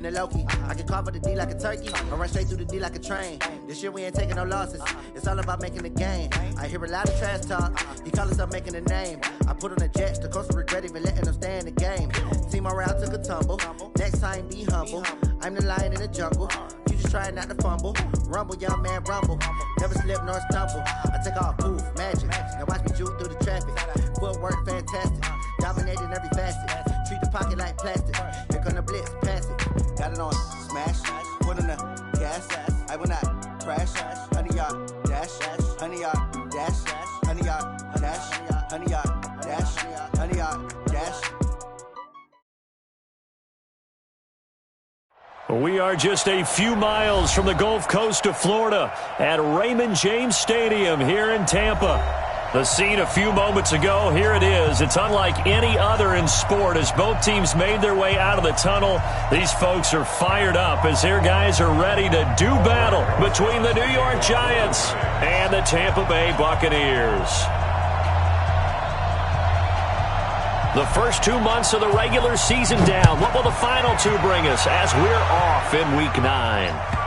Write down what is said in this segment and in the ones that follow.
the Loki. I can carve up the D like a turkey, or run straight through the D like a train. This year we ain't taking no losses. It's all about making the game. I hear a lot of trash talk. He call himself making a name. I put on the Jets, the coach will regret even letting them stay in the game. Team morale took a tumble. Next time be humble. I'm the lion in the jungle. You just trying not to fumble. Rumble, young man, rumble. Never slip nor stumble. I take off, poof, magic. Now watch me juke through the traffic. Footwork fantastic. Dominating every facet. Treat the pocket like plastic. Here come the blitz, pass it. Got it on smash. Put in the gas. I will not crash. 100-yard dash. 100-yard dash. 100-yard dash. 100-yard dash. 100-yard dash. We are just a few miles from the Gulf Coast of Florida at Raymond James Stadium here in Tampa. The scene a few moments ago, here it is. It's unlike any other in sport as both teams made their way out of the tunnel. These folks are fired up as their guys are ready to do battle between the New York Giants and the Tampa Bay Buccaneers. The first 2 months of the regular season down. What will the final two bring us as we're off in Week 9?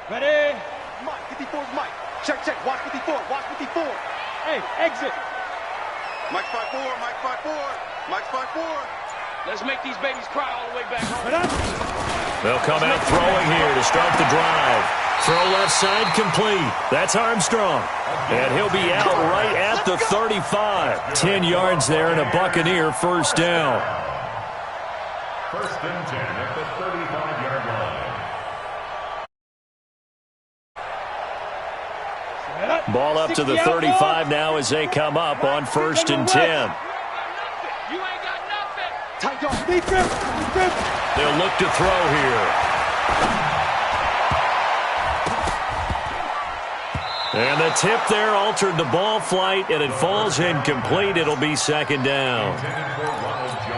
Ready? Mike, 54's Mike. Check, check. Watch 54. Watch 54. Hey, exit. Mike 5-4. Mike 5-4. Mike 5-4. Let's make these babies cry all the way back home. They'll come out throwing here to start the drive. Throw left side complete. That's Armstrong. And he'll be out right at the 35. 10 yards there and a Buccaneer first down. First and 10 at the 35-yard line. Ball up to the 35 now as they come up on first and 10. You ain't got nothing. Tight dog. Defense. They'll look to throw here. And the tip there altered the ball flight, and it falls incomplete. It'll be second down.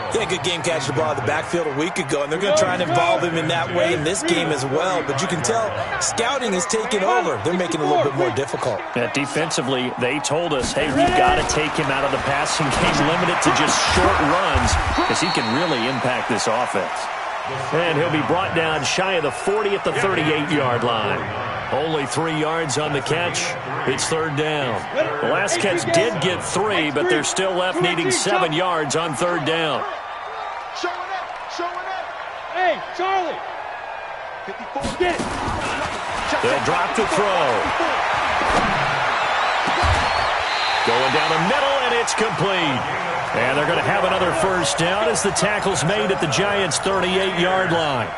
Yeah, good game catching the ball in the backfield a week ago, and they're going to try and involve him in that way in this game as well. But you can tell scouting is taking over. They're making it a little bit more difficult. Defensively, they told us, hey, we've got to take him out of the passing game, limit it to just short runs, because he can really impact this offense. And he'll be brought down shy of the 40 at the 38-yard line. Only 3 yards on the catch. It's third down. The last catch did get 3, but they're still left needing 7 yards on third down. Showing up. Hey, Charlie. 54. Get it. They'll drop the throw. Going down the middle, and it's complete. And they're going to have another first down as the tackle's made at the Giants' 38-yard line.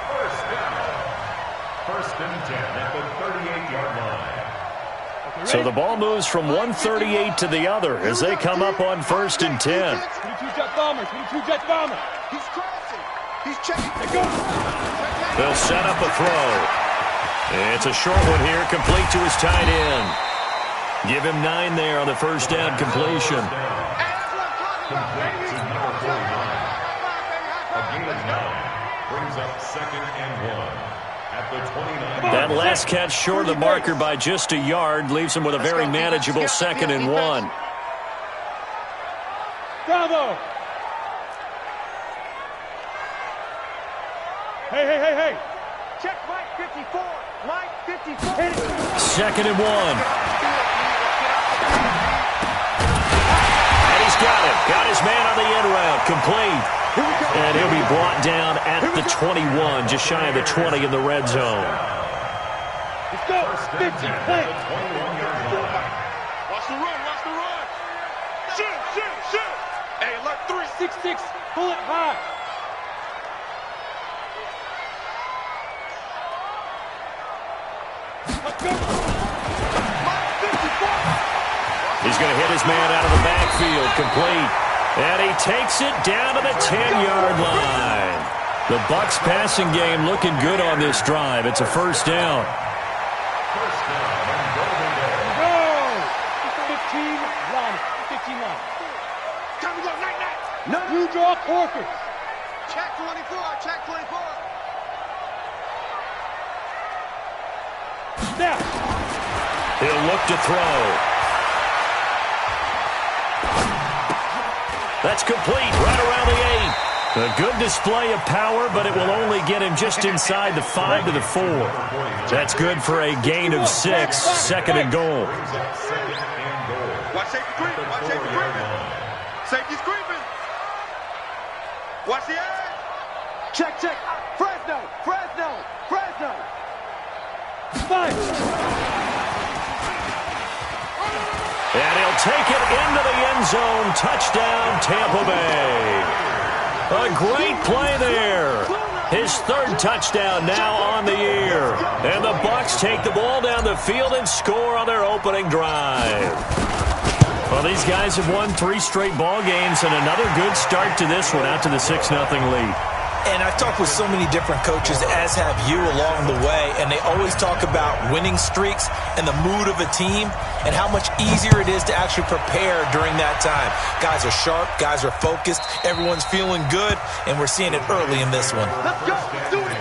First and 10 at the 38-yard line. So the ball moves from 138 to the other as they come up on first and 10. 22 jet bomber. He's crossing. He's checking. They'll set up a throw. It's a short one here, complete to his tight end. Give him 9 there on the first down completion. Complete to number 49. A gain of 9 brings up second and 1 at the 29. That last catch short of the marker by just a yard leaves him with a very manageable second and 1. Bravo. Hey. Check Mike 54. Mike 54. Second and 1. And he's got him. Got his man on the end route. Complete. And he'll be brought down at the 21, just shy of the 20 in the red zone. Let's go. 50. Play. Watch the run. Shoot. Hey, alert 366. Pull it high. Let's go. He's going to hit his man out of the backfield. Complete. And he takes it down to the 10-yard line. The Bucs passing game looking good on this drive. It's a first down. First down and Golden Bay. Go! 15 line. 15 line. Time to go. Night. No. You draw corkers. Check 24. Check 24. Snap. He'll look to throw. That's complete right around the 8. A good display of power, but it will only get him just inside the 5 to the 4. That's good for a gain of 6, second and goal. Watch safety creeping. Watch safety creeping. Safety's creeping. Watch the edge. Check. Fresno. Fine. And he'll take it into the end zone. Touchdown, Tampa Bay. A great play there. His third touchdown now on the year. And the Bucs take the ball down the field and score on their opening drive. Well, these guys have won 3 straight ball games and another good start to this one out to the 6-0 lead. And I've talked with so many different coaches, as have you, along the way, and they always talk about winning streaks and the mood of a team and how much easier it is to actually prepare during that time. Guys are sharp, guys are focused, everyone's feeling good, and we're seeing it early in this one. Let's go. Do it.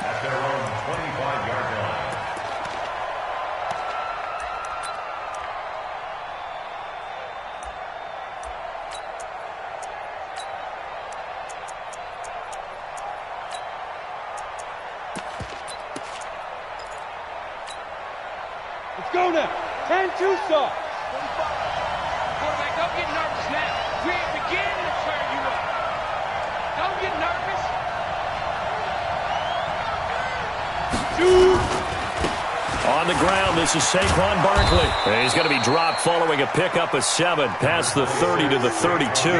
At their own 25-yard line. Let's go now. 10-2 soft. Quarterback, don't get nervous now. We ain't beginning to turn you up. Don't get nervous. Shoot. On the ground, this is Saquon Barkley. He's going to be dropped following a pickup of 7 past the 30 to the 32.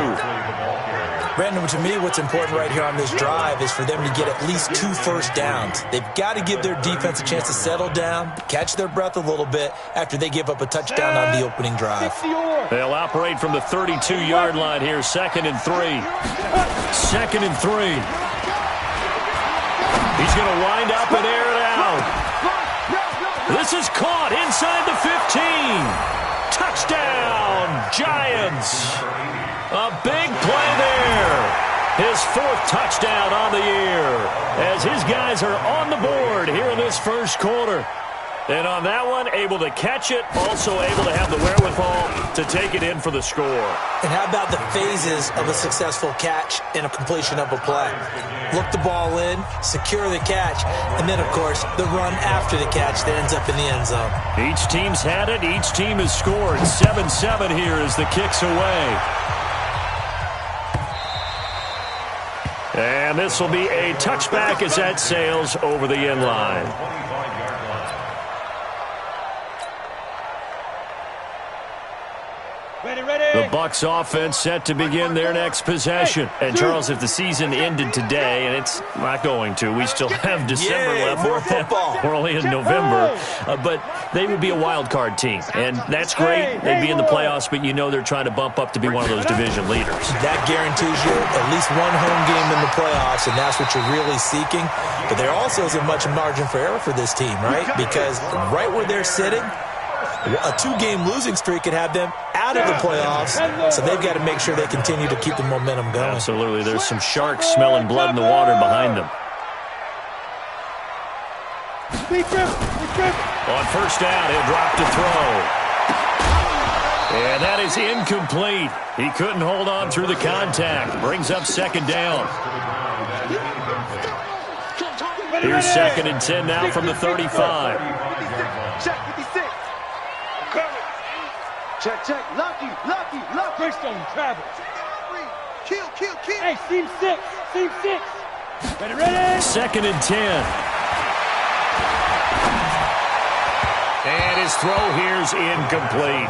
Brandon, to me, what's important right here on this drive is for them to get at least 2 first downs. They've got to give their defense a chance to settle down, catch their breath a little bit after they give up a touchdown on the opening drive. They'll operate from the 32-yard line here, 2nd and 3. 2nd and 3. He's going to wind up and air it out. This is caught inside the 15. Touchdown, Giants. A big play there. His 4th touchdown on the year as his guys are on the board here in this first quarter. And on that one, able to catch it, also able to have the wherewithal to take it in for the score. And how about the phases of a successful catch and a completion of a play? Look the ball in, secure the catch, and then, of course, the run after the catch that ends up in the end zone. Each team's had it. Each team has scored. 7-7 here as the kick's away. And this will be a touchback as that sails over the end line. The Bucs offense set to begin their next possession. And, Charles, if the season ended today, and it's not going to, we still have December left. More football. We're only in November. But they would be a wild card team. And that's great. They'd be in the playoffs, but you know they're trying to bump up to be one of those division leaders. That guarantees you at least one home game in the playoffs, and that's what you're really seeking. But there also isn't much margin for error for this team, right? Because right where they're sitting, a 2-game losing streak could have them out of the playoffs, so they've got to make sure they continue to keep the momentum going. Absolutely. There's some sharks smelling blood in the water behind them. On first down, he'll drop to throw. And that is incomplete. He couldn't hold on through the contact. Brings up 2nd down. Here's 2nd and 10 now from the 35. Check. Lucky. Greystone travels. Kill. Hey, seam 6. Ready. 2nd and 10. And his throw here's incomplete.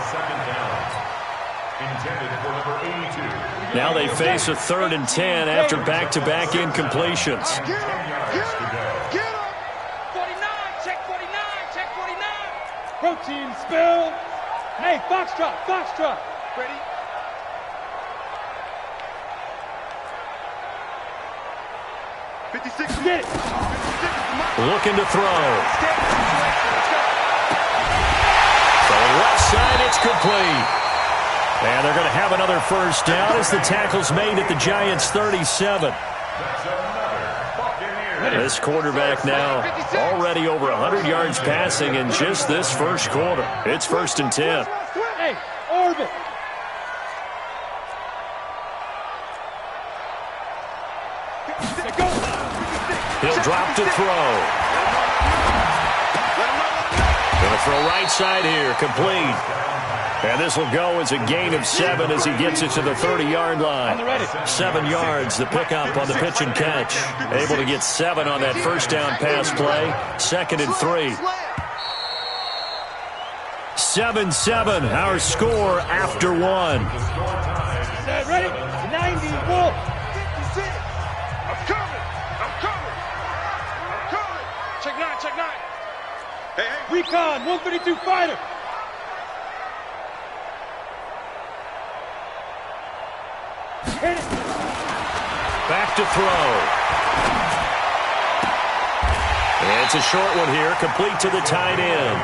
Now they face a 3rd and 10 after back-to-back incompletions. Get him. 49. Check 49. Protein spill. Hey, Foxtrot. Ready? 56, get it. 56 looking to throw. So left side, it's complete. And they're going to have another first down as the tackle's made at the Giants' 37. This quarterback now already over 100 yards passing in just this first quarter. It's 1st and 10. Hey, orbit. He'll drop to throw. Going to throw right side here, complete. And this will go as a gain of 7 as he gets it to the 30-yard line. 7 yards, the pickup on the pitch and catch. Able to get 7 on that first down pass play. 2nd and 3. 7-7, our score after 1. Ready? 90, wolf. 56. I'm coming. Check 9. Hey. Recon, 132 fighter. Hit it. Back to throw. And it's a short one here, complete to the tight end.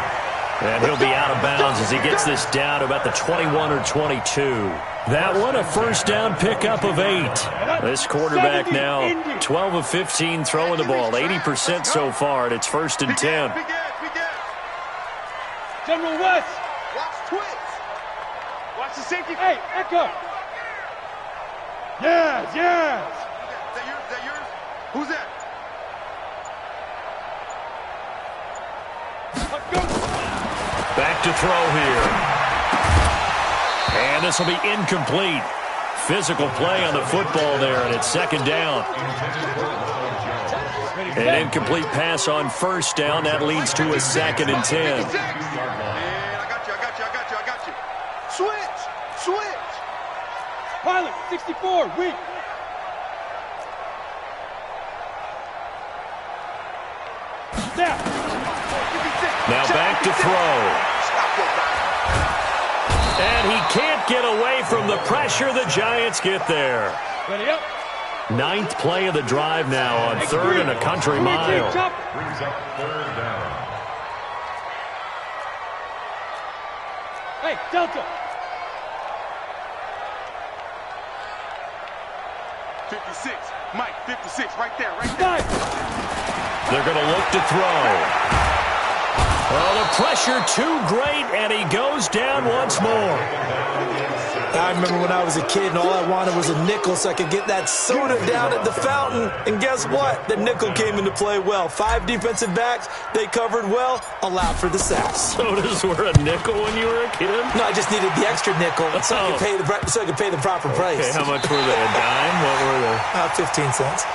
And he'll be out of bounds as he gets this down to about the 21 or 22. That one, a first down pickup of 8. This quarterback now 12 of 15 throwing the ball, 80% so far, and it's 1st and 10. General West. Watch twits. Watch the safety. Hey, Echo. Yes. Is that yours? Who's that? Back to throw here. And this will be incomplete. Physical play on the football there, and it's 2nd down. An incomplete pass on 1st down. That leads to a 2nd and 10. I got you. Switch. Pilot, 64, weak. Now back to throw. And he can't get away from the pressure. The Giants get there. Ready up. 9th play of the drive now on 3rd and a country mile. Brings up 3rd down. Hey, Delta. 56. Mike, 56, right there. They're going to look to throw. Oh, the pressure too great, and he goes down once more. I remember when I was a kid and all I wanted was a nickel so I could get that soda down at the fountain. And guess what? The nickel came into play well. 5 defensive backs, they covered well, allowed for the sacks. Sodas were a nickel when you were a kid? No, I just needed the extra nickel so I could pay the proper price. Okay, how much were they? A dime? What were they? 15 cents.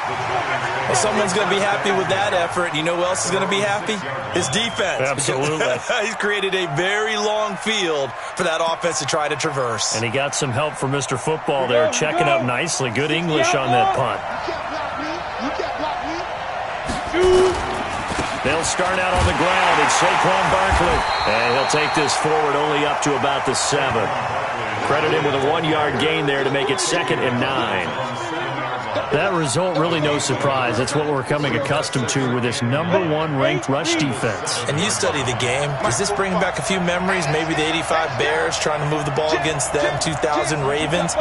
Well, someone's going to be happy with that effort. You know who else is going to be happy? His defense. Absolutely. He's created a very long field for that offense to try to traverse. And he got some help from Mr. Football there, checking up nicely. Good English on that punt. They'll start out on the ground. It's Saquon Barkley. And he'll take this forward only up to about the 7. Credit him with a 1-yard gain there to make it 2nd and 9. That result, really no surprise. That's what we're coming accustomed to with this #1 ranked rush defense. And you study the game. Does this bring back a few memories? Maybe the 85 Bears trying to move the ball against them, 2000 Ravens.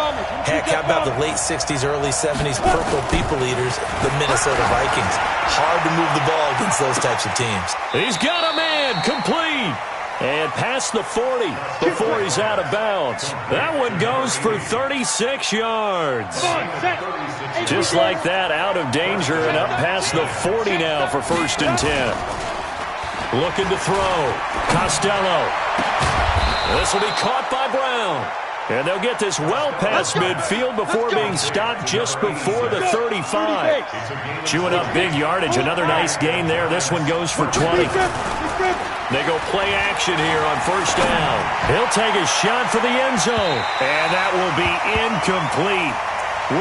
Heck, how about the late 60s, early 70s Purple People Eaters, the Minnesota Vikings. Hard to move the ball against those types of teams. He's got a man, complete. And past the 40 before he's out of bounds. That one goes for 36 yards. Just like that, out of danger and up past the 40 now for 1st and 10. Looking to throw. Costello. This will be caught by Brown. And they'll get this well past midfield before being stopped just before the 35. Chewing up big yardage. Another nice gain there. This one goes for 20. They go play action here on 1st down. He'll take a shot for the end zone. And that will be incomplete.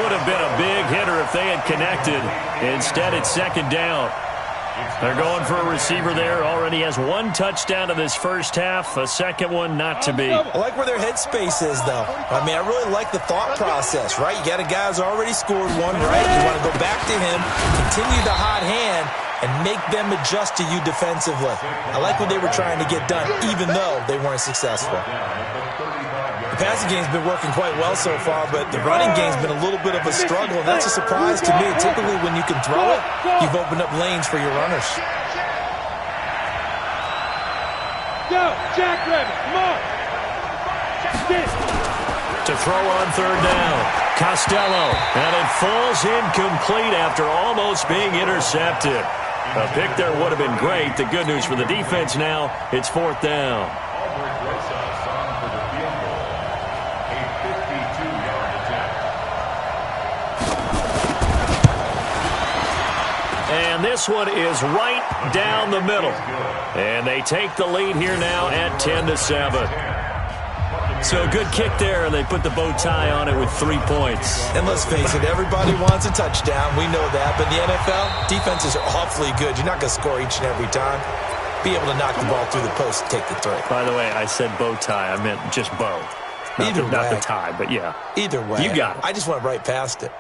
Would have been a big hitter if they had connected. Instead, it's 2nd down. They're going for a receiver there. Already has 1 touchdown in this first half. A second one not to be. I like where their headspace is, though. I mean, I really like the thought process, right? You got a guy who's already scored 1, right? You want to go back back to him, continue the hot hand, and make them adjust to you defensively. I like what they were trying to get done, even though they weren't successful. The passing game's been working quite well so far, but the running game's been a little bit of a struggle, and that's a surprise to me. Typically, when you can throw it, you've opened up lanes for your runners. Go, Jackrabbit, come on. To throw on third down, Costello, and it falls incomplete after almost being intercepted. A pick there would have been great. The good news for the defense now, it's fourth down. And this one is right down the middle. And they take the lead here now at 10-7. So good kick there, and they put the bow tie on it with 3 points. And let's face it, everybody wants a touchdown. We know that. But in the NFL, defenses are awfully good. You're not going to score each and every time. Be able to knock the ball through the post and take the three. By the way, I said bow tie. I meant just bow. Not the tie, but yeah. Either way. You got it. I just went right past it.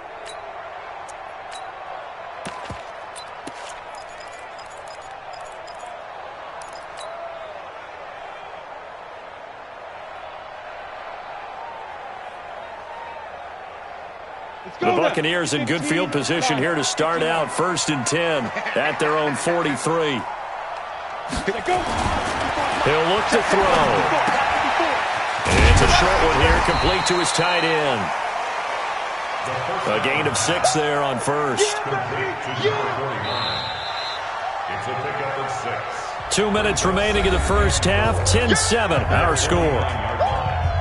The Buccaneers in good field position here to start out. 1st and 10 at their own 43. He'll look to throw. And it's a short one here, complete to his tight end. A gain of 6 there on first. It's a pickup of 6. 2 minutes remaining in the first half. 10-7, our score.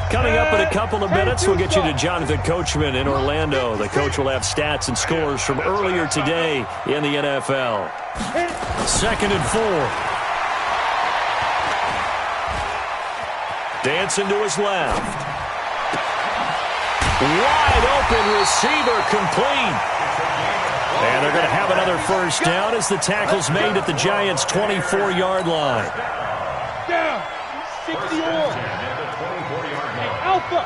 Coming up in a couple of minutes, we'll get you to Jonathan Coachman in Orlando. The coach will have stats and scores from earlier today in the NFL. 2nd and 4. Dancing to his left. Wide open receiver complete. And they're going to have another first down as the tackle's made at the Giants' 24-yard line. Down. 60-yard. Alpha.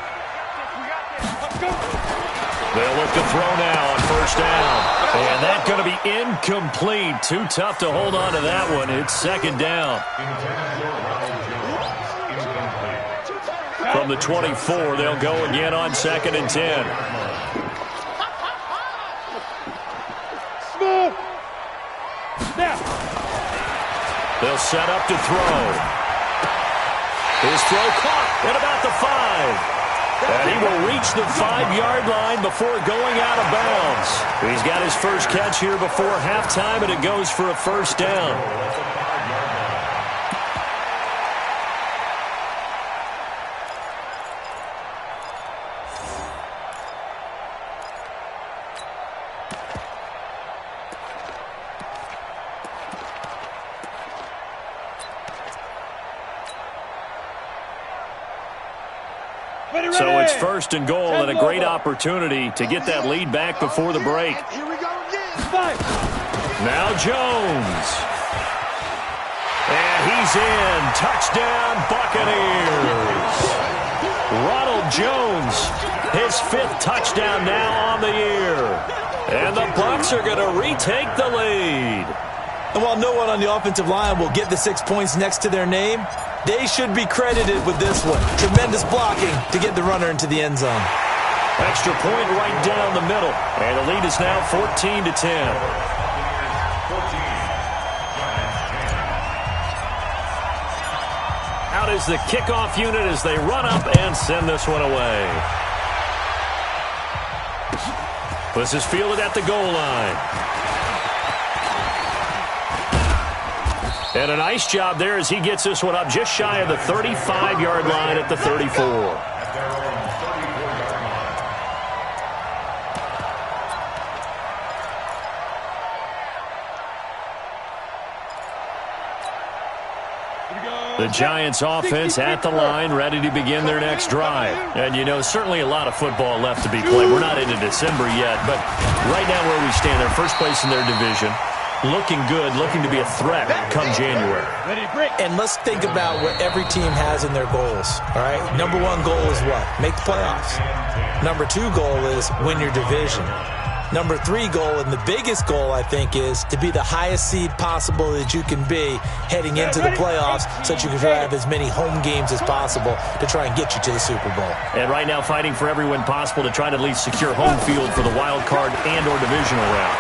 They'll look to throw now on first down. And that's going to be incomplete. Too tough to hold on to that one. It's 2nd down. From the 24, they'll go again on 2nd and 10. Smooth. Snap. They'll set up to throw. His throw caught at about the 5. And he will reach the 5-yard line before going out of bounds. He's got his first catch here before halftime, and it goes for a first down. So it's 1st and goal and a great opportunity to get that lead back before the break. Here we go again. Now Jones. And he's in. Touchdown, Buccaneers. Ronald Jones, his 5th touchdown now on the year. And the Bucs are going to retake the lead. And while no one on the offensive line will get the 6 points next to their name, they should be credited with this one. Tremendous blocking to get the runner into the end zone. Extra point right down the middle. And the lead is now 14-10. Out is the kickoff unit as they run up and send this one away. This is fielded at the goal line. And a nice job there as he gets this one up just shy of the 35-yard line at the 34. The Giants offense at the line, ready to begin their next drive. And, you know, certainly a lot of football left to be played. We're not into December yet, but right now where we stand, they're first place in their division. Looking good, looking to be a threat come January. And let's think about what every team has in their goals, all right? Number 1 goal is what? Make the playoffs. Number 2 goal is win your division. number 3 goal, and the biggest goal, I think, is to be the highest seed possible that you can be heading into the playoffs so that you can try to have as many home games as possible to try and get you to the Super Bowl. And right now fighting for every win possible to try to at least secure home field for the wild card and or divisional round.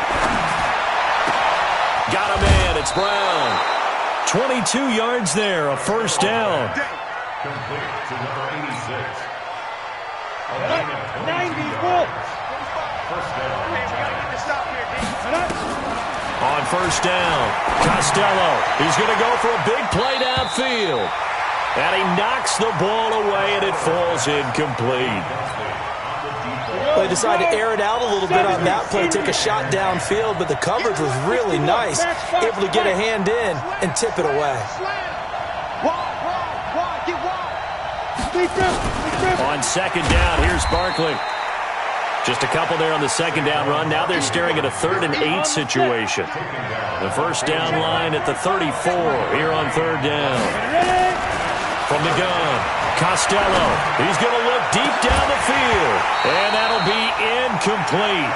Got a man. It's Brown. 22 yards there, a first down. Complete to number 86. 94. First down. On first down, Costello. He's going to go for a big play downfield. And he knocks the ball away, and it falls incomplete. They decided to air it out a little bit on that play, take a shot downfield, but the coverage was really nice, able to get a hand in and tip it away. On second down, here's Barkley. Just a couple there on the second down run. Now they're staring at a 3rd and 8 situation. The first down line at the 34 here on 3rd down. From the gun, Costello. He's going to look deep down the field, and that'll be incomplete.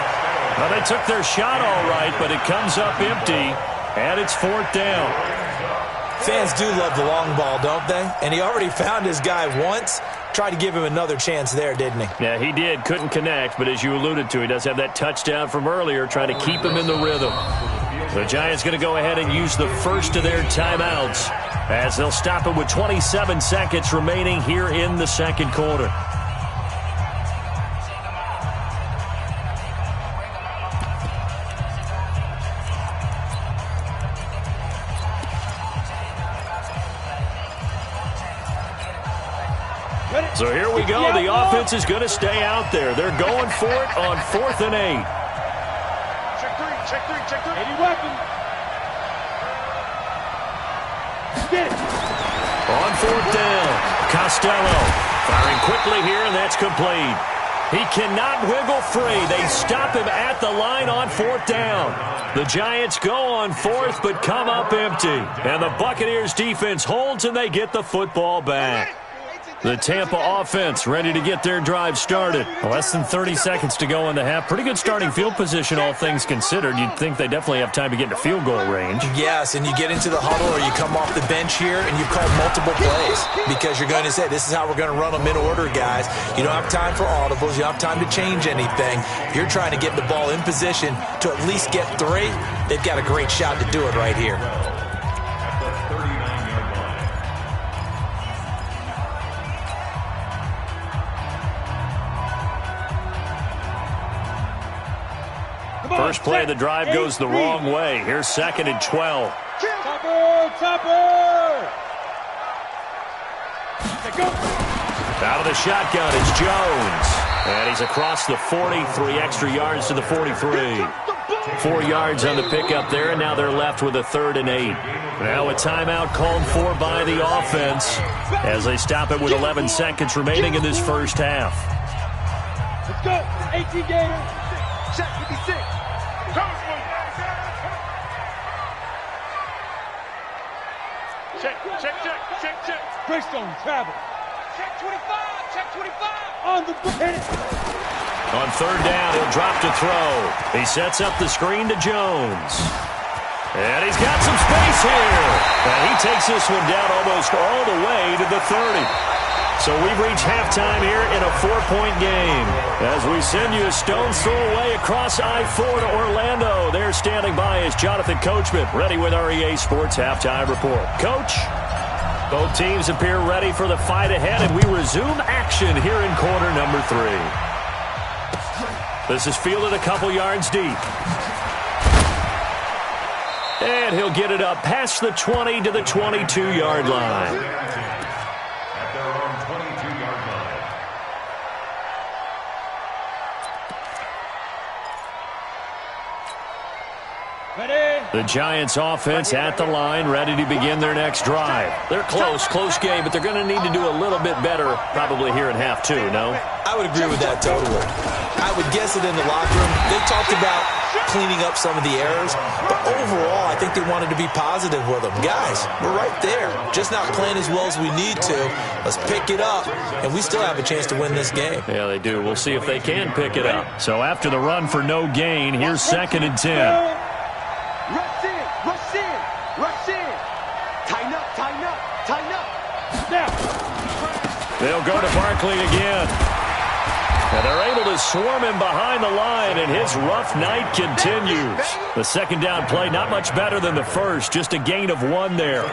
Well, they took their shot all right, but it comes up empty, and it's 4th down. Fans do love the long ball, don't they? And he already found his guy once. Tried to give him another chance there, didn't he? Yeah, he did. Couldn't connect, but as you alluded to, he does have that touchdown from earlier, trying to keep him in the rhythm. The Giants going to go ahead and use the first of their timeouts as they'll stop it with 27 seconds remaining here in the second quarter. So here we go. The offense is going to stay out there. They're going for it on 4th and 8. Check three. Any weapon. Get it. On 4th down, Costello firing quickly here, and that's complete. He cannot wiggle free. They stop him at the line on 4th down. The Giants go on 4th, but come up empty. And the Buccaneers defense holds, and they get the football back. The Tampa offense ready to get their drive started. Less than 30 seconds to go in the half. Pretty good starting field position, all things considered. You'd think they definitely have time to get into field goal range. Yes, and you get into the huddle or you come off the bench here and you call multiple plays because you're going to say, this is how we're going to run them in order, guys. You don't have time for audibles. You don't have time to change anything. You're trying to get the ball in position to at least get 3. They've got a great shot to do it right here. First play of the drive goes the wrong way. Here's 2nd and 12. Topper! Out of the shotgun, it's Jones. And he's across the 40, 3 extra yards to the 43. 4 yards on the pickup there, and now they're left with a 3rd and 8. Now a timeout called for by the offense as they stop it with 11 seconds remaining in this first half. Let's go! 18 Gators. Check 56. Check. Greystone, travel. Check 25. On the hit it. On 3rd down, he'll drop to throw. He sets up the screen to Jones. And he's got some space here. And he takes this one down almost all the way to the 30. So we've reached halftime here in a 4-point game. As we send you a stone's throw away across I-4 to Orlando. There standing by is Jonathan Coachman, ready with our EA Sports Halftime Report. Coach, both teams appear ready for the fight ahead, and we resume action here in quarter number 3. This is fielded a couple yards deep. And he'll get it up past the 20 to the 22-yard line. The Giants offense at the line, ready to begin their next drive. They're close game, but they're going to need to do a little bit better probably here in half 2, no? I would agree with that totally. I would guess it in the locker room. They talked about cleaning up some of the errors. But overall, I think they wanted to be positive with them. Guys, we're right there. Just not playing as well as we need to. Let's pick it up, and we still have a chance to win this game. Yeah, they do. We'll see if they can pick it up. So after the run for no gain, here's 2nd and 10. Rush in, rush in, rush in. Tighten up, tighten up, tighten up. Now. They'll go to Barkley again. And they're able to swarm him behind the line, and his rough night continues. The second down play, not much better than the first, just a gain of 1 there.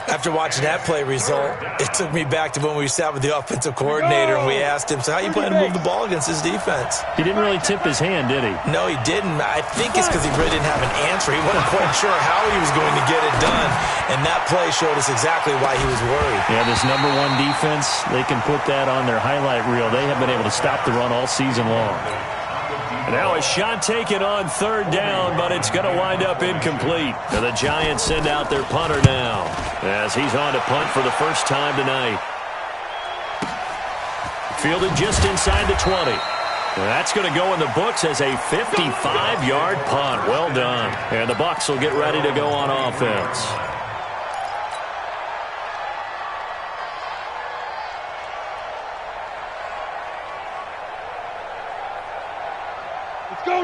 After watching that play result, it took me back to when we sat with the offensive coordinator and we asked him, so how you plan to move the ball against this defense? He didn't really tip his hand, did he? No, he didn't. I think it's because he really didn't have an answer. He wasn't quite sure how he was going to get it done, and that play showed us exactly why he was worried. Yeah, this number 1 defense, they can put that on their highlight reel. They have been able to stop the run all season long. Now a shot taken on 3rd down, but it's going to wind up incomplete. And the Giants send out their punter now as he's on to punt for the first time tonight. Fielded just inside the 20. That's going to go in the books as a 55-yard punt. Well done. And the Bucs will get ready to go on offense.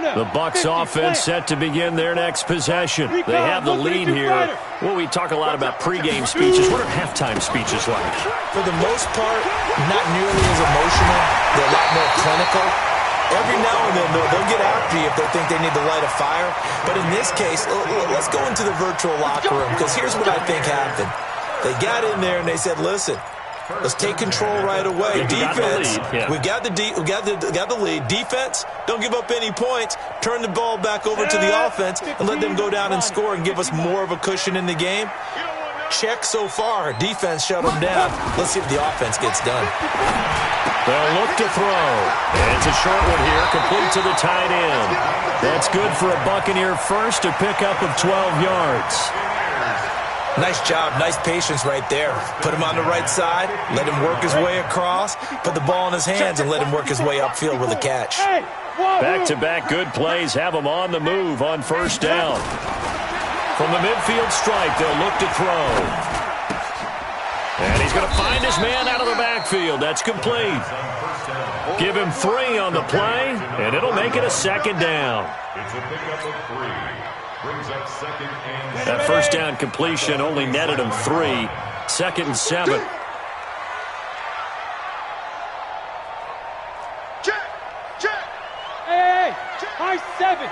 The Bucs offense set to begin their next possession. They have the lead here. Well, we talk a lot about pregame speeches. What are halftime speeches like? For the most part, not nearly as emotional. They're a lot more clinical. Every now and then, they'll get after you if they think they need to light a fire. But in this case, let's go into the virtual locker room, because here's what I think happened. They got in there and they said, listen, let's take control right away. Defense, we got the lead. Defense, don't give up any points. Turn the ball back over to the offense and let them go down and score and give us more of a cushion in the game. Check so far. Defense shut them down. Let's see if the offense gets done. They'll look to throw. And it's a short one here, complete to the tight end. That's good for a Buccaneer first, a pickup of 12 yards. Nice job, nice patience right there. Put him on the right side, let him work his way across, put the ball in his hands, and let him work his way upfield with a catch. Back-to-back good plays have him on the move on 1st down. From the midfield stripe, they'll look to throw. And he's going to find his man out of the backfield. That's complete. Give him 3 on the play, and it'll make it a 2nd down. It's a pickup of 3. Brings up 2nd and 7. That 1st down completion only netted him 3. 2nd and 7. Check. Hey, high 7.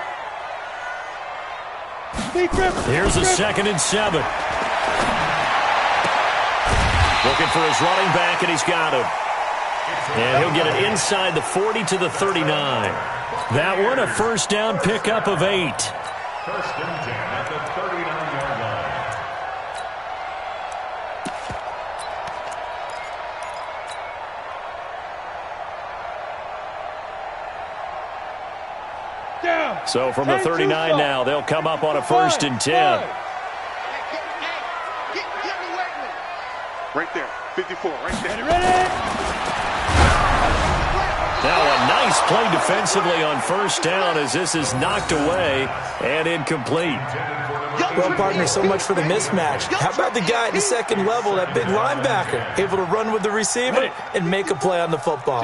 Here's a 2nd and 7. Looking for his running back, and he's got him. And he'll get it inside the 40 to the 39. That one, a 1st down pickup of 8. 1st and 10 at the 39-yard line. So from the 39 now, they'll come up on a 1st and 10. Right there, 54, right there. Now a nice play defensively on 1st down as this is knocked away and incomplete. Well, partner, so much for the mismatch. How about the guy at the 2nd level, that big linebacker, able to run with the receiver and make a play on the football?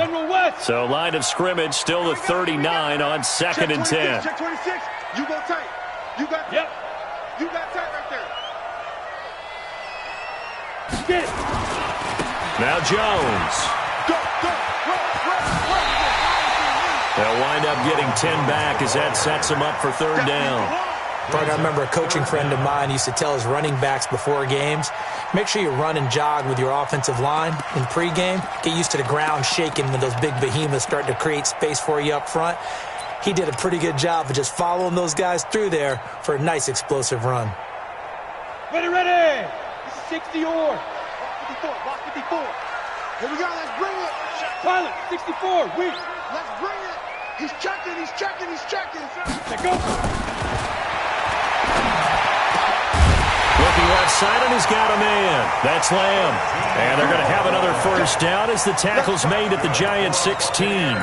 So line of scrimmage still the 39 on 2nd and 10. Check 26. You go tight. You got tight right there. Get it. Now Jones. Go. They'll wind up getting 10 back as that sets them up for 3rd down. Partner, I remember a coaching friend of mine used to tell his running backs before games, make sure you run and jog with your offensive line in pregame. Get used to the ground shaking when those big behemoths start to create space for you up front. He did a pretty good job of just following those guys through there for a nice explosive run. Ready. This is 60 or. Block 54. Here we go, let's bring it. Pilot, 64, weak. Let's bring it. He's checking. Let's go. Looking left side, and he's got a man. That's Lamb. And they're going to have another 1st down as the tackle's made at the Giants' 16.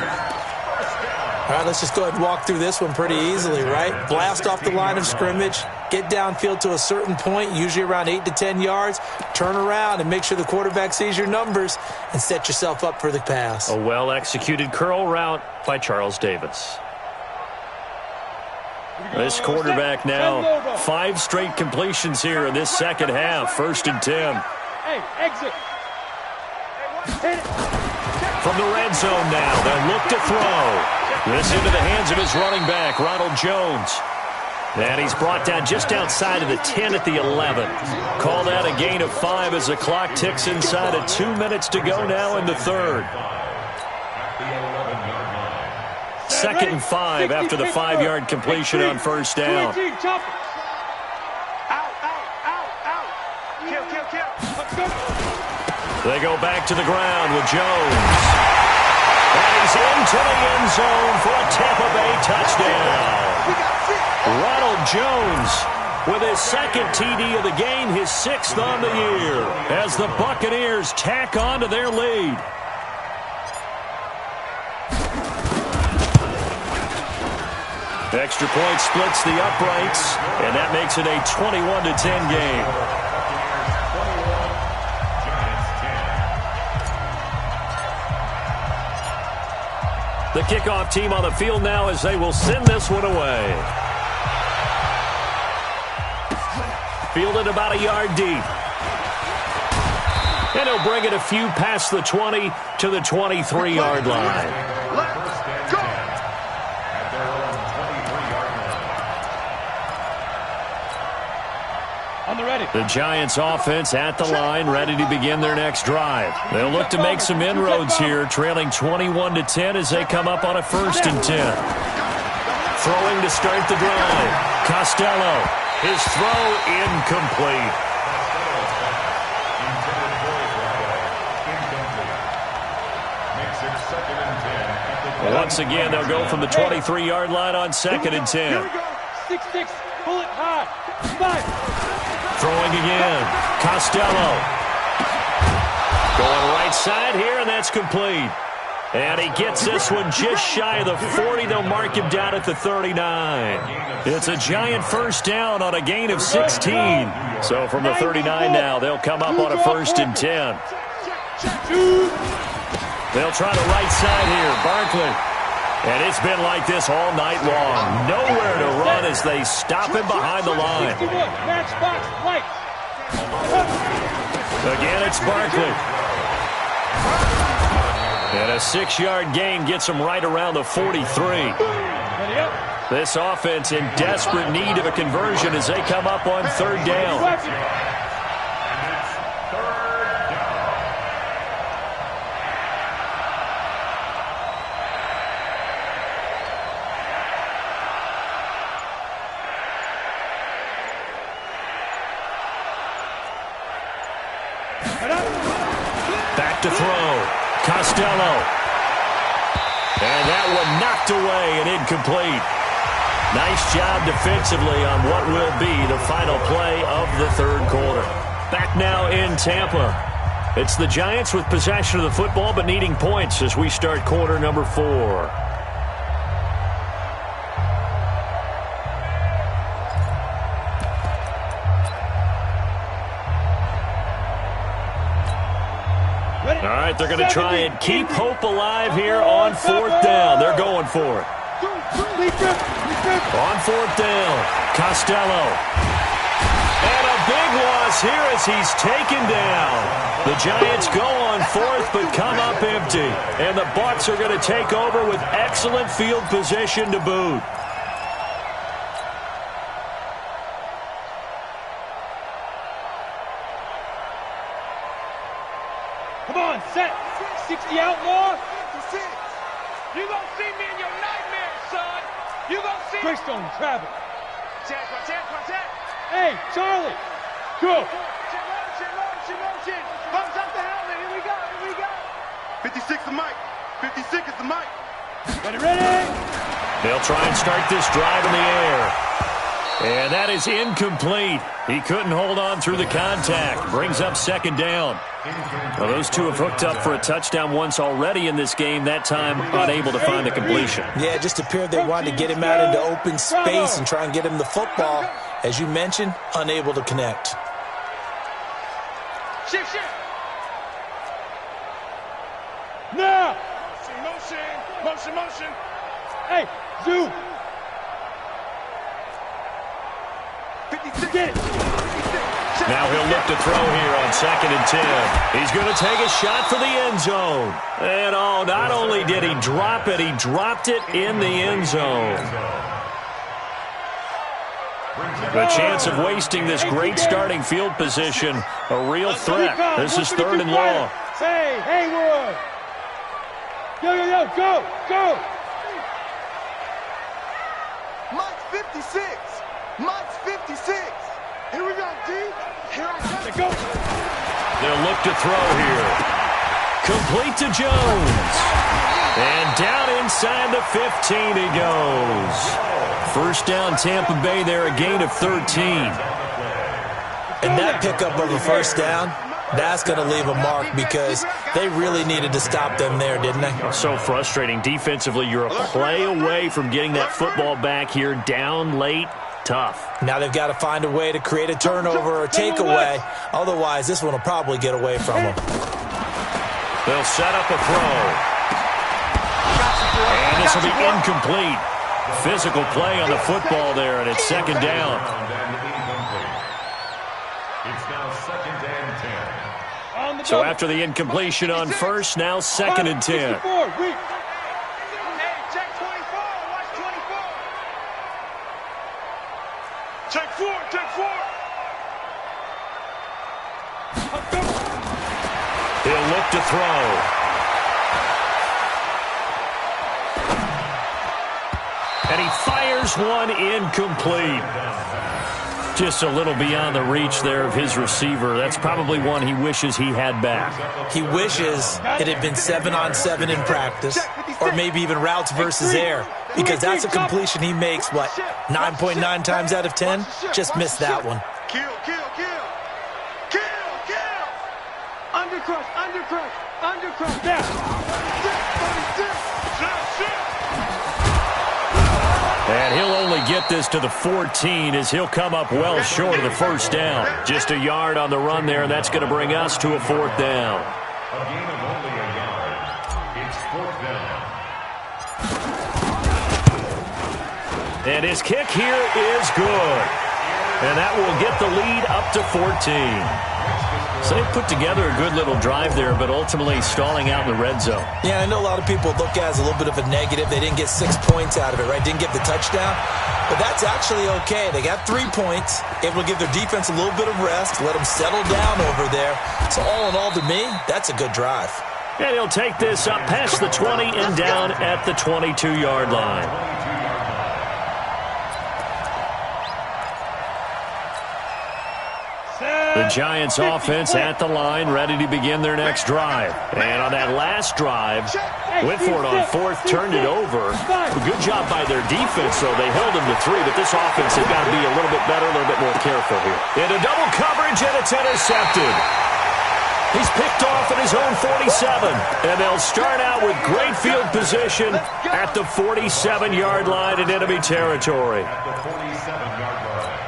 All right, let's just go ahead and walk through this one pretty easily, right? Blast off the line of scrimmage, get downfield to a certain point, usually around 8 to 10 yards, turn around and make sure the quarterback sees your numbers and set yourself up for the pass. A well-executed curl route by Charles Davis. This quarterback now 5 straight completions here in this second half. 1st and 10. Hey, exit. From the red zone now, they'll look to throw. This into the hands of his running back, Ronald Jones. And he's brought down just outside of the 10 at the 11. Call that a gain of 5 as the clock ticks inside of 2 minutes to go now in the third. 2nd and 5 after the 5-yard completion on 1st down. They go back to the ground with Jones. And he's into the end zone for a Tampa Bay touchdown. Ronald Jones with his 2nd TD of the game, his 6th on the year, as the Buccaneers tack on to their lead. Extra point splits the uprights, and that makes it a 21-10 game. The kickoff team on the field now as they will send this one away. Fielded about a yard deep. And he'll bring it a few past the 20 to the 23-yard line. The Giants offense at the line, ready to begin their next drive. They'll look to make some inroads here, trailing 21-10 as they come up on a 1st and 10. Throwing to start the drive. Costello, his throw incomplete. Once again, they'll go from the 23-yard line on 2nd and 10. Here we go. 6-6, pull it high. 5. Throwing again. Costello. Going right side here, and that's complete. And he gets this one just shy of the 40. They'll mark him down at the 39. It's a Giant 1st down on a gain of 16. So from the 39 now, they'll come up on a 1st and 10. They'll try the right side here. Barkley. And it's been like this all night long. Nowhere to run as they stop him behind the line. Again, it's Barkley. And a 6-yard gain gets him right around the 43. This offense in desperate need of a conversion as they come up on 3rd down. Back to throw. Costello. And that one knocked away and incomplete. Nice job defensively on what will be the final play of the 3rd quarter. Back now in Tampa. It's the Giants with possession of the football but needing points as we start quarter number 4. All right, they're going to try and keep hope alive here on 4th down. They're going for it. On 4th down, Costello. And a big loss here as he's taken down. The Giants go on 4th but come up empty. And the Bucs are going to take over with excellent field position to boot. Come on, set. 60 out more. You gonna see me in your nightmares, son. You gonna see me. Greystone, travel. Hey, Charlie. Go. Thumbs up the helmet. Here we go. 56 the mic. 56 is the mic. Ready. They'll try and start this drive in the air. And that is incomplete. He couldn't hold on through the contact. Brings up second down. Well, those two have hooked up for a touchdown once already in this game, that time unable to find the completion. Yeah, it just appeared they wanted to get him out into open space and try and get him the football. As you mentioned, unable to connect. Shift. Now! Motion. Hey, zoom. 56. Get it. Now he'll look to throw here on 2nd and 10. He's going to take a shot for the end zone. And not only did he drop it, he dropped it in the end zone. The chance of wasting this great starting field position, a real threat. This is 3rd and long. Hey, Haywood. Yo, go. Mike's 56. Mike's 56. Here we go, D. Here I go. They'll look to throw here. Complete to Jones. And down inside the 15 he goes. First down Tampa Bay there, a gain of 13. And that pickup of a first down, that's going to leave a mark because they really needed to stop them there, didn't they? So frustrating. Defensively, you're a play away from getting that football back here, down late. Tough. Now they've got to find a way to create a turnover or takeaway. Otherwise, this one will probably get away from them. They'll set up a throw. And this will be incomplete. Physical play on the football there, and it's 2nd down. It's now 2nd and 10. So after the incompletion on first, now 2nd and 10. Take four. He'll look to throw. And he fires one incomplete. Just a little beyond the reach there of his receiver. That's probably one he wishes he had back. He wishes it had been 7-on-7 in practice, or maybe even routes versus air, because that's a completion he makes, 9.9 times out of 10? Just missed that one. Kill. Undercrush. Now. And he'll only get this to the 14 as he'll come up well short of the first down. Just a yard on the run there, and that's going to bring us to a 4th down. A gain of only a yard. It's 4th down. And his kick here is good. And that will get the lead up to 14. So they put together a good little drive there, but ultimately stalling out in the red zone. Yeah, I know a lot of people look at it as a little bit of a negative. They didn't get 6 points out of it, right? Didn't get the touchdown. But that's actually okay. They got 3 points, able to give their defense a little bit of rest, let them settle down over there. So all in all, to me, that's a good drive. And he'll take this up past the 20 and down at the 22-yard line. The Giants offense at the line, ready to begin their next drive. And on that last drive, Whitford on 4th turned it over. A good job by their defense, though. They held them to 3, but this offense has got to be a little bit better, a little bit more careful here. Into double coverage, and it's intercepted. He's picked off at his own 47, and they'll start out with great field position at the 47-yard line in enemy territory. At the 47-yard line.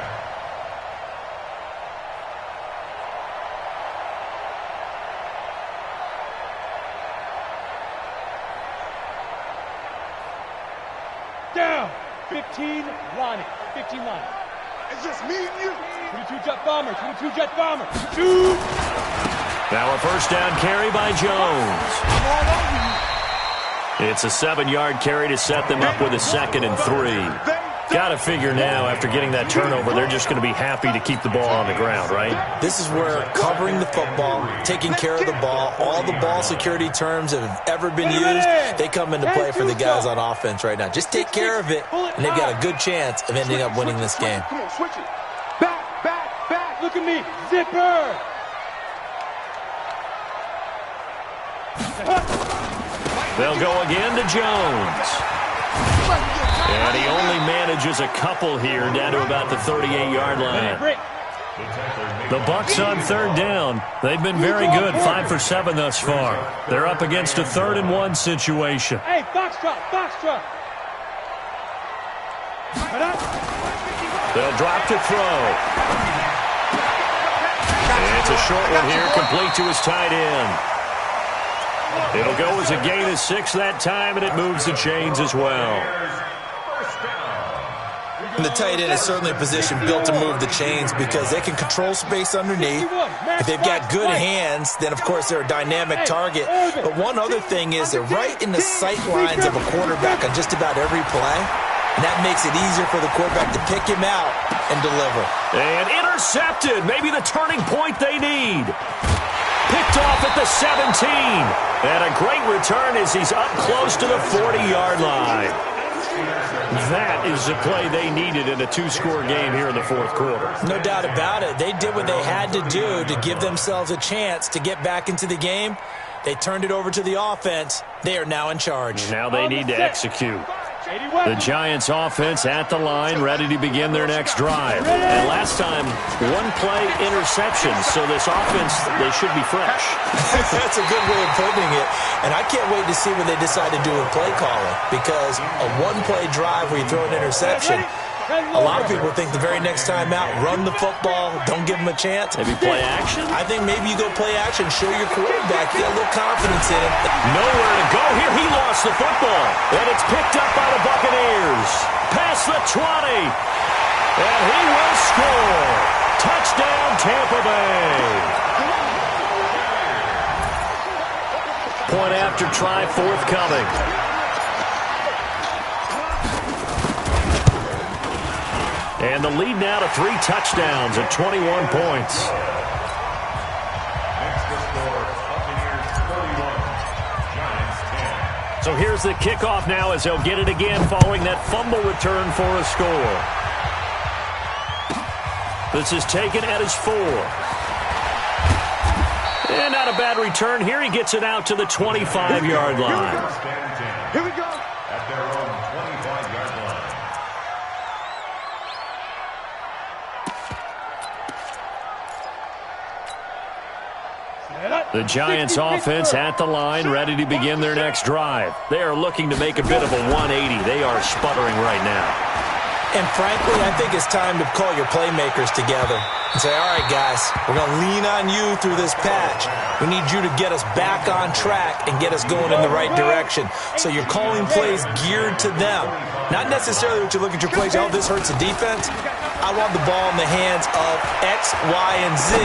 Down. 15 line. It's just me and you. 22 jet bomber. Shoot. Now a first down carry by Jones. It's a 7-yard carry to set them up with a 2nd and 3. Got to figure now, after getting that turnover, they're just going to be happy to keep the ball on the ground, right? This is where covering the football, taking care of the ball, all the ball security terms that have ever been used, they come into play for the guys on offense right now. Just take care of it, and they've got a good chance of ending up winning this game. Come on, switch it. Back. Look at me. Zipper. They'll go again to Jones. And he only manages a couple here down to about the 38-yard line. The Bucs on third down. They've been very good, 5 for 7 thus far. They're up against a 3rd and 1 situation. Hey, box drop, box drop. They'll drop to throw. And it's a short one here, complete to his tight end. It'll go as a gain of 6 that time, and it moves the chains as well. And the tight end is certainly a position built to move the chains because they can control space underneath. If they've got good hands, then, of course, they're a dynamic target. But one other thing is they're right in the sight lines of a quarterback on just about every play. And that makes it easier for the quarterback to pick him out and deliver. And intercepted. Maybe the turning point they need. Picked off at the 17. And a great return as he's up close to the 40-yard line. That is the play they needed in a 2-score game here in the 4th quarter. No doubt about it. They did what they had to do to give themselves a chance to get back into the game. They turned it over to the offense. They are now in charge. Now they need to execute. The Giants offense at the line, ready to begin their next drive. And last time, 1-play interception, so this offense, they should be fresh. That's a good way of putting it. And I can't wait to see what they decide to do with play calling, because a 1-play drive where you throw an interception, a lot of people think the very next time out, run the football, don't give them a chance. Maybe play action? I think maybe you go play action, show your quarterback, get a little confidence in him. Nowhere to go here. He lost the football. And it's picked up by the Buccaneers. Past the 20. And he will score. Touchdown, Tampa Bay. Point after try forthcoming. And the lead now to 3 touchdowns at 21 points. So here's the kickoff now as they'll get it again following that fumble return for a score. This is taken at his 4. And not a bad return here. He gets it out to the 25-yard line. Here we go. At their own 25-yard line. The Giants offense at the line, ready to begin their next drive. They are looking to make a bit of a 180. They are sputtering right now. And frankly, I think it's time to call your playmakers together and say, all right, guys, we're going to lean on you through this patch. We need you to get us back on track and get us going in the right direction. So you're calling plays geared to them. Not necessarily what you look at your plays, oh, this hurts the defense. I want the ball in the hands of X, Y, and Z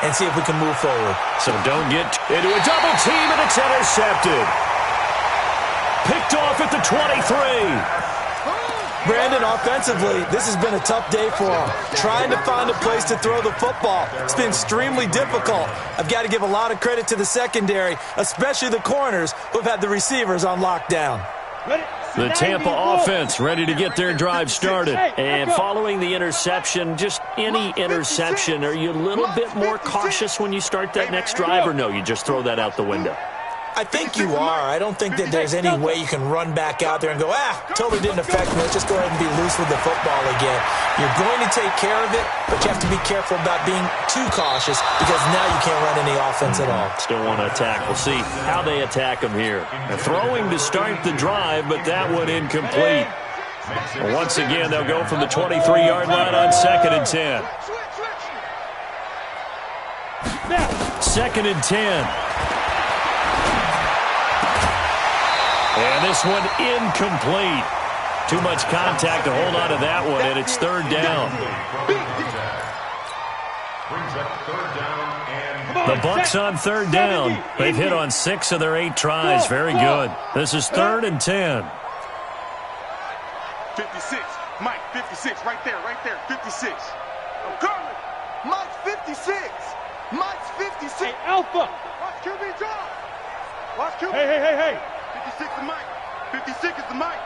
and see if we can move forward. So don't get into a double team, and it's intercepted. Picked off at the 23. Brandon, offensively, this has been a tough day for him. Trying to find a place to throw the football. It's been extremely difficult. I've got to give a lot of credit to the secondary, especially the corners who've had the receivers on lockdown. The Tampa offense ready to get their drive started. And following the interception, just any interception, are you a little bit more cautious when you start that next drive, or no, you just throw that out the window? I think you are. I don't think that there's any way you can run back out there and go, totally didn't affect me. Let's just go ahead and be loose with the football again. You're going to take care of it, but you have to be careful about being too cautious because now you can't run any offense at all. Still want to attack. We'll see how they attack him here. They're throwing to start the drive, but that one incomplete. Once again, they'll go from the 23-yard line on 2nd and 10. 2nd and 10. And this one incomplete. Too much contact to hold on to that one, and it's 3rd down. The Bucs on 3rd down. They've hit on 6 of their 8 tries. Very good. This is 3rd and 10. 56. Mike, 56. Right there, 56. I'm coming. Mike's 56. Mike's 56. Hey, Alpha. Watch QB drop. Watch QB. Hey. 56 is Mike. 56 is the Mike.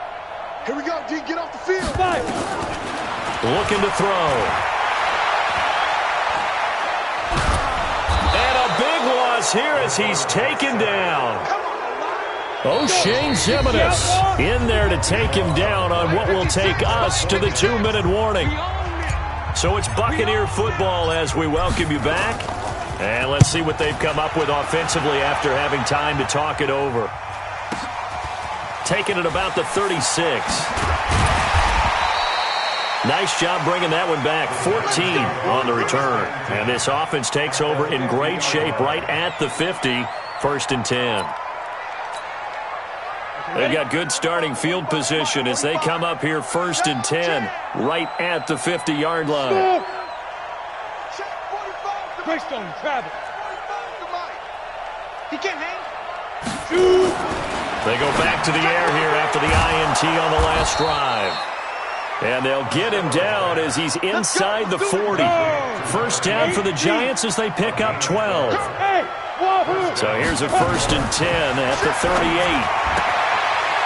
Here we go, D. Get off the field. 5. Looking to throw. And a big loss here as he's taken down. O'Shane Zimenez in there to take him down on what will take us to the 2-minute warning. So it's Buccaneer football as we welcome you back. And let's see what they've come up with offensively after having time to talk it over. Taking it about the 36. Nice job bringing that one back. 14 on the return. And this offense takes over in great shape right at the 50. 1st and 10. They've got good starting field position as they come up here 1st and 10 right at the 50-yard line. Greystone travel. He can't hang. They go back to the air here after the INT on the last drive. And they'll get him down as he's inside the 40. 1st down for the Giants as they pick up 12. So here's a 1st and 10 at the 38.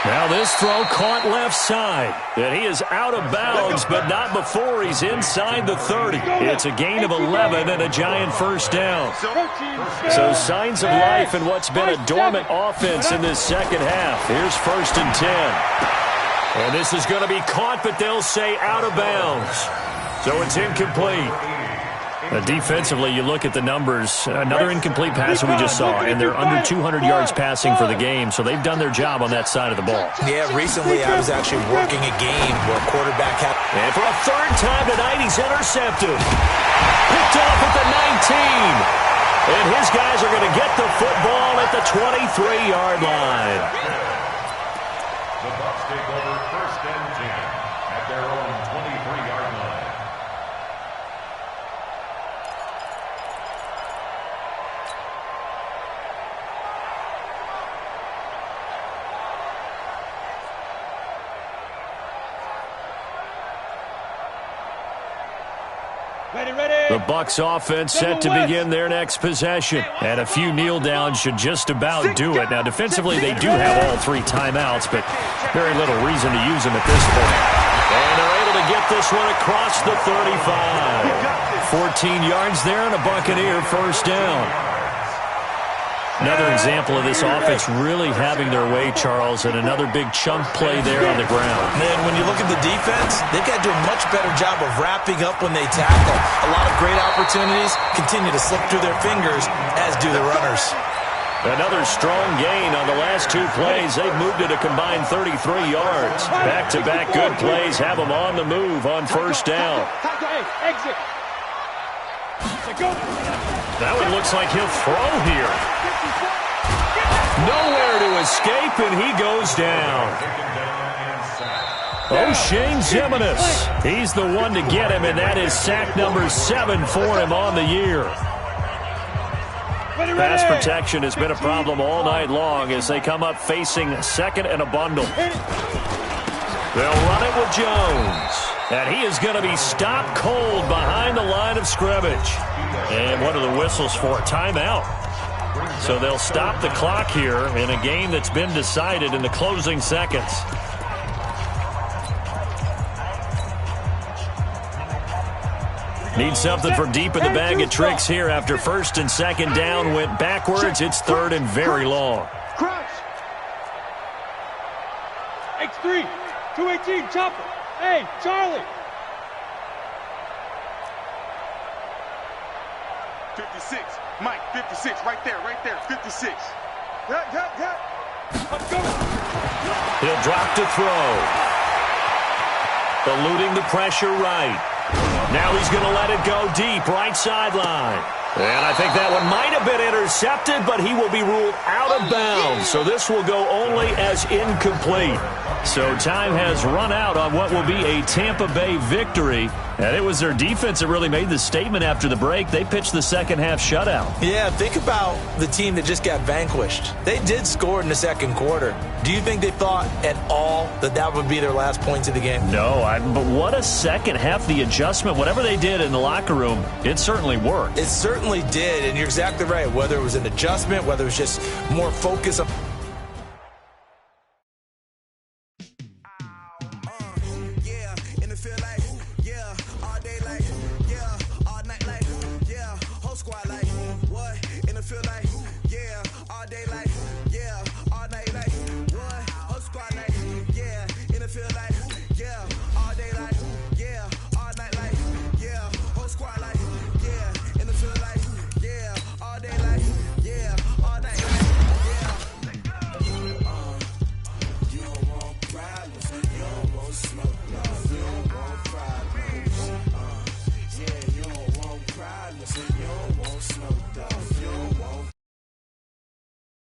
Now this throw caught left side. And he is out of bounds, but not before he's inside the 30. It's a gain of 11 and a Giant 1st down. So signs of life in what's been a dormant offense in this second half. Here's 1st and 10. And this is going to be caught, but they'll say out of bounds. So it's incomplete. Defensively, you look at the numbers. Another incomplete pass that we just saw, and they're under 200 yards passing for the game, so they've done their job on that side of the ball. Yeah, recently I was actually working a game where a quarterback had... And for a 3rd time tonight, he's intercepted. Picked off at the 19. And his guys are going to get the football at the 23-yard line. The Bucs take over 1st and 10 at their own 23-yard line. The Bucs offense set to begin their next possession. And a few kneel downs should just about do it. Now, defensively, they do have all 3 timeouts, but very little reason to use them at this point. And they're able to get this one across the 35. 14 yards there and a Buccaneer 1st down. Another example of this offense really having their way, Charles, and another big chunk play there on the ground. Man, when you look at the defense, they've got to do a much better job of wrapping up when they tackle. A lot of great opportunities continue to slip through their fingers, as do the runners. Another strong gain on the last 2 plays. They've moved it a combined 33 yards. Back-to-back good plays have them on the move on 1st down. Exit. That one looks like he'll throw here. Nowhere to escape, and he goes down. O'Shane Zimenez. He's the one to get him, and that is sack number 7 for him on the year. Pass protection has been a problem all night long as they come up facing 2nd and a bundle. They'll run it with Jones. And he is going to be stopped cold behind the line of scrimmage. And what are the whistles for? Timeout. So they'll stop the clock here in a game that's been decided in the closing seconds. Need something from deep in the bag of tricks here after 1st and 2nd down went backwards. It's 3rd and very long. Crouch. X3. 218. Chopper. Hey, Charlie. 56. Mike, 56. Right there, 56. Yeah. Let's go. He'll drop to throw. Eluding the pressure right. Now he's going to let it go deep, right sideline. And I think that one might have been intercepted, but he will be ruled out of bounds. So this will go only as incomplete. So time has run out on what will be a Tampa Bay victory. And it was their defense that really made the statement after the break. They pitched the second half shutout. Yeah, think about the team that just got vanquished. They did score in the 2nd quarter. Do you think they thought at all that that would be their last points of the game? No, but what a second half. The adjustment, whatever they did in the locker room, it certainly worked. It certainly did, and you're exactly right. Whether it was an adjustment, whether it was just more focus on... feel like